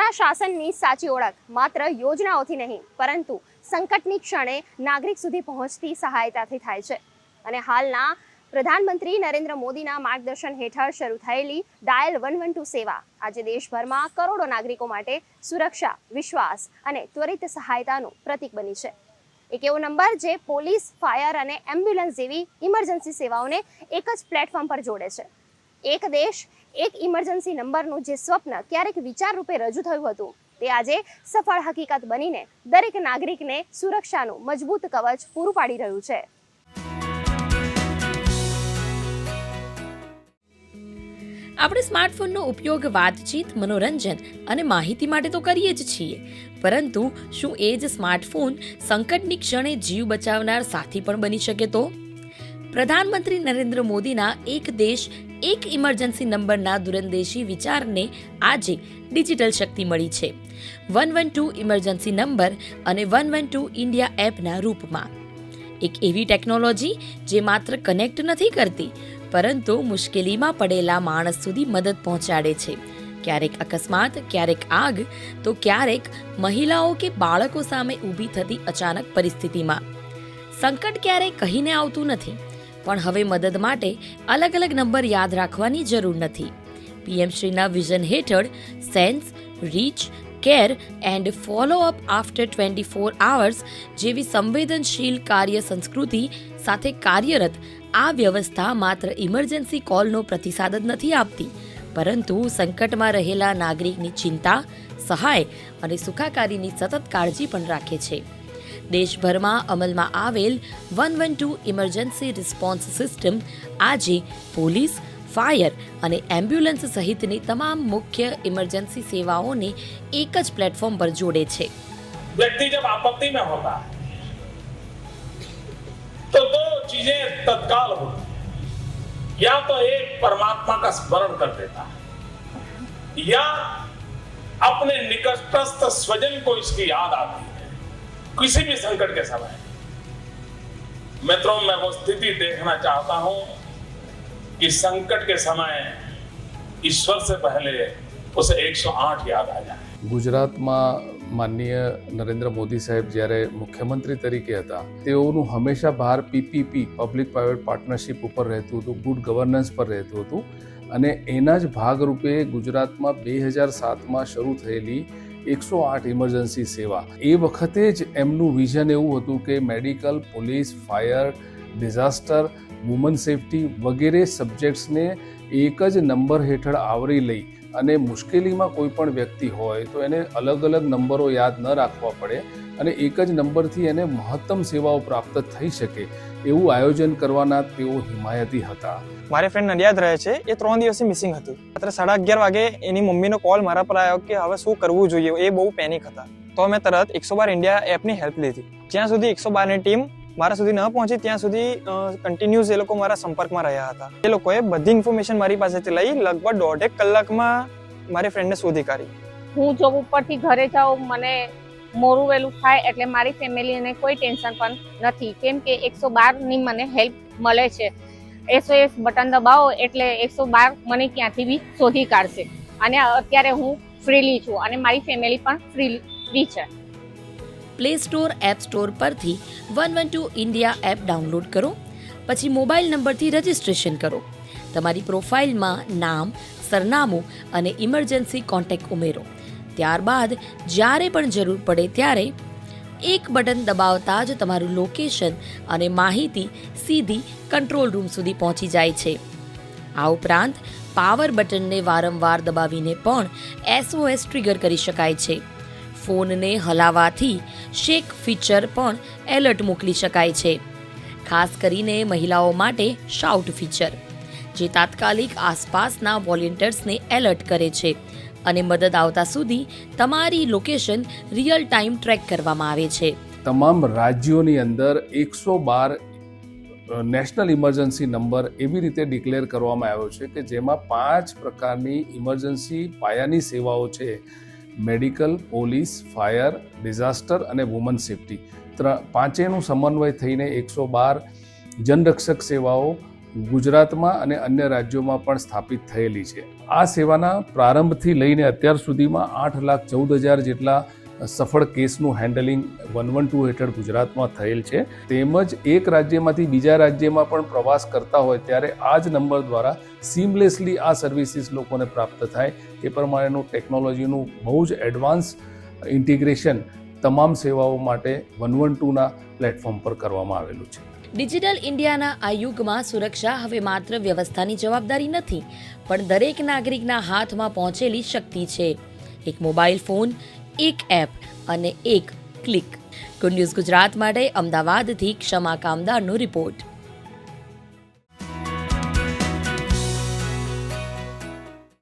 મોદીના શાસનની સાચી ઓળખ માત્ર યોજનાઓથી નહીં પરંતુ સંકટની ક્ષણે નાગરિક સુધી પહોંચતી સહાયતાથી થાય છે. અને હાલના પ્રધાનમંત્રી નરેન્દ્ર મોદીના માર્ગદર્શન હેઠળ શરૂ થયેલી ડાયલ 112 સેવા આજે દેશભરમાં કરોડો નાગરિકો માટે સુરક્ષા, વિશ્વાસ અને ત્વરિત સહાયતાનું પ્રતીક બની છે. એક એવો નંબર જે પોલીસ, ફાયર અને એમ્બ્યુલન્સ જેવી ઇમરજન્સી સેવાઓને એક જ પ્લેટફોર્મ પર જોડે છે. એક દેશ એક ઇમરજન્સી નંબરનું જે સ્વપ્ન ક્યારેક વિચાર રૂપે રજૂ થયું હતું તે આજે સફળ હકીકત બનીને દરેક નાગરિકને સુરક્ષાનું મજબૂત કવચ પૂરું પાડી રહ્યું છે. આપણે સ્માર્ટફોનનો ઉપયોગ વાતચીત, મનોરંજન અને માહિતી માટે તો કરીએ જ છીએ, પરંતુ શું એ જ સ્માર્ટફોન સંકટની ક્ષણે જીવ બચાવનાર સાથી પણ બની શકે તો? પ્રધાનમંત્રી નરેન્દ્ર મોદીના એક દેશ એક ઇમરજન્સી નંબરના દૂરંદેશી વિચારને આજે ડિજિટલ શક્તિ મળી છે. 112 ઇમરજન્સી નંબર અને 112 ઇન્ડિયા એપના રૂપમાં. એક એવી ટેકનોલોજી જે માત્ર કનેક્ટ નથી કરતી, પરંતુ મુશ્કેલીમાં પડેલા માણસ સુધી મદદ પહોંચાડે છે. ક્યારેક અકસ્માત, ક્યારેક આગ, તો ક્યારેક મહિલાઓ કે બાળકો સામે ઊભી થતી અચાનક પરિસ્થિતિમાં. સંકટ ક્યારેય કહીને આવતું નથી, પણ હવે મદદ માટે અલગ અલગ નંબર યાદ રાખવાની જરૂર નથી. પીએમ શ્રીના વિઝન હેઠળ sense, reach, care and follow up after 24 hours જેવી સંવેદનશીલ કાર્ય સંસ્કૃતિ સાથે કાર્યરત આ વ્યવસ્થા માત્ર ઇમરજન્સી કોલનો પ્રતિસાદ જ નથી આપતી, પરંતુ સંકટમાં રહેલા નાગરિકની ચિંતા, સહાય અને સુખાકારીની સતત કાળજી પણ રાખે છે. દેશભરમાં અમલમાં આવેલ 112 ઇમરજન્સી રિસ્પોન્સ સિસ્ટમ આજે પોલીસ, ફાયર અને એમ્બ્યુલન્સ સહિતની તમામ મુખ્ય ઇમરજન્સી સેવાઓને એક જ પ્લેટફોર્મ પર જોડે છે. व्यक्ति जब आपत्ति में होता है तो दो चीजें तत्काल होती है. या तो एक परमात्मा का स्मरण कर देता है या अपने निकटस्थ स्वजन को इसकी याद आती है किसी भी संकट के समय. मित्रों, मैं वो स्थिति देखना चाहता हूं कि संकट के समय ईश्वर से पहले उसे 108 याद आ जाए. ગુજરાતમાં માનનીય નરેન્દ્ર મોદી સાહેબ જ્યારે મુખ્યમંત્રી તરીકે હતા, તેઓનું હંમેશા ભાર પીપીપી પબ્લિક પ્રાઇવેટ પાર્ટનરશિપ ઉપર રહેતું હતું, ગુડ ગવર્નન્સ પર રહેતું હતું. અને એના જ ભાગરૂપે ગુજરાતમાં 2007માં શરૂ થયેલી 108 ઇમરજન્સી સેવા, એ વખતે જ એમનું વિઝન એવું હતું કે medical, police, fire, disaster, woman safety વગેરે સબ્જેક્ટ્સને એક જ નંબર હેઠળ આવરી લઈ અને મુશ્કેલીમાં કોઈ પણ વ્યક્તિ હોય તો એને અલગ અલગ નંબરો યાદ ન રાખવા પડે અને એક જ નંબરથી એને મહત્તમ સેવાઓ પ્રાપ્ત થઈ શકે એવું આયોજન કરવાના તેઓ હિમાયતી હતા. મારી ફ્રેન્ડ નડિયાદ રહે છે, એ 3 દિવસથી મિસિંગ હતી. રાત્રે 11:30 વાગે એની મમ્મીનો કોલ મારા પર આવ્યો કે હવે શું કરવું જોઈએ. એ બહુ પેનિક હતા. તો મેં તરત 112 ઇન્ડિયા એપની હેલ્પ લીધી. જ્યાં સુધી 112ની ટીમ મારા સુધી ન પહોંચી ત્યાં સુધી કન્ટિન્યુઅસ એ લોકો મારા સંપર્કમાં રહ્યા હતા. એ લોકોએ બધી ઇન્ફોર્મેશન મારી પાસેથી લઈ લગભગ 1.5 કલાકમાં મારી ફ્રેન્ડને શોધી કાઢી. હું જોબ ઉપરથી ઘરે જાઉં, મને મોડું વહેલું થાય એટલે મારી ફેમિલીને કોઈ ટેન્શન પણ નથી, કેમ કે 112ની મને હેલ્પ મળે છે. SOS બટન દબાવો એટલે 112 મને ક્યાંથી બી શોધી કાઢશે. અને અત્યારે હું ફ્રીલી છું અને મારી ફેમિલી પણ ફ્રીલી છે. પ્લે સ્ટોર, એપ સ્ટોર પરથી 112 ઇન્ડિયા એપ ડાઉનલોડ કરો. પછી મોબાઈલ નંબરથી રજિસ્ટ્રેશન કરો. તમારી પ્રોફાઇલમાં નામ, સરનામું અને ઇમરજન્સી કોન્ટેક્ટ ઉમેરો. ત્યારબાદ જ્યારે પણ જરૂર પડે ત્યારે એક બટન દબાવતા જ તમારું લોકેશન અને માહિતી સીધી કંટ્રોલ રૂમ સુધી પહોંચી જાય છે. આ ઉપરાંત પાવર બટનને વારંવાર દબાવીને પણ SOS ટ્રિગર કરી શકાય છે. ફોનને હલાવવાથી શેક ફીચર પણ એલર્ટ મોકલી શકાય છે. ખાસ કરીને મહિલાઓ માટે શાઉટ ફીચર, જે તાત્કાલિક આસપાસના વોલેન્ટિયર્સને એલર્ટ કરે છે અને મદદ આવતા સુધી તમારી લોકેશન રિયલ ટાઈમ ટ્રેક કરવામાં આવે છે. તમામ રાજ્યોની અંદર 112 નેશનલ ઇમરજન્સી નંબર એવી રીતે ડિક્લેર કરવામાં આવ્યો છે કે જેમાં 5 પ્રકારની ઇમરજન્સી પાયાની સેવાઓ છે: મેડિકલ, પોલીસ, ફાયર, ડિઝાસ્ટર અને વુમન સેફટી. પાંચેયનું સમન્વય થઈને 112 જનરક્ષક સેવાઓ ગુજરાતમાં અને અન્ય રાજ્યોમાં પણ સ્થાપિત થયેલી છે. આ સેવાના પ્રારંભથી લઈને અત્યાર સુધીમાં 8,14,000 જેટલા સફળ કેસનું હેન્ડલિંગ 112 હેઠળ ગુજરાતમાં થયેલ છે. તેમજ એક રાજ્યમાંથી બીજા રાજ્યમાં પણ પ્રવાસ કરતા હોય ત્યારે આ જ નંબર દ્વારા સીમલેસલી આ સર્વિસીસ લોકોને પ્રાપ્ત થાય એ પ્રમાણેનું ટેકનોલોજીનું બહુ જ એડવાન્સ ઇન્ટિગ્રેશન તમામ સેવાઓ માટે 112ના પ્લેટફોર્મ પર કરવામાં આવેલું છે. ડિજિટલ ઇન્ડિયાના આ યુગમાં સુરક્ષા હવે માત્ર વ્યવસ્થાની જવાબદારી નથી, પણ દરેક નાગરિકના હાથમાં પહોંચેલી શક્તિ છે. એક મોબાઈલ ફોન, એક એપ અને એક ક્લિક. ગુડ ન્યૂઝ ગુજરાત માટે અમદાવાદથી ક્ષમા કામદારનો રિપોર્ટ.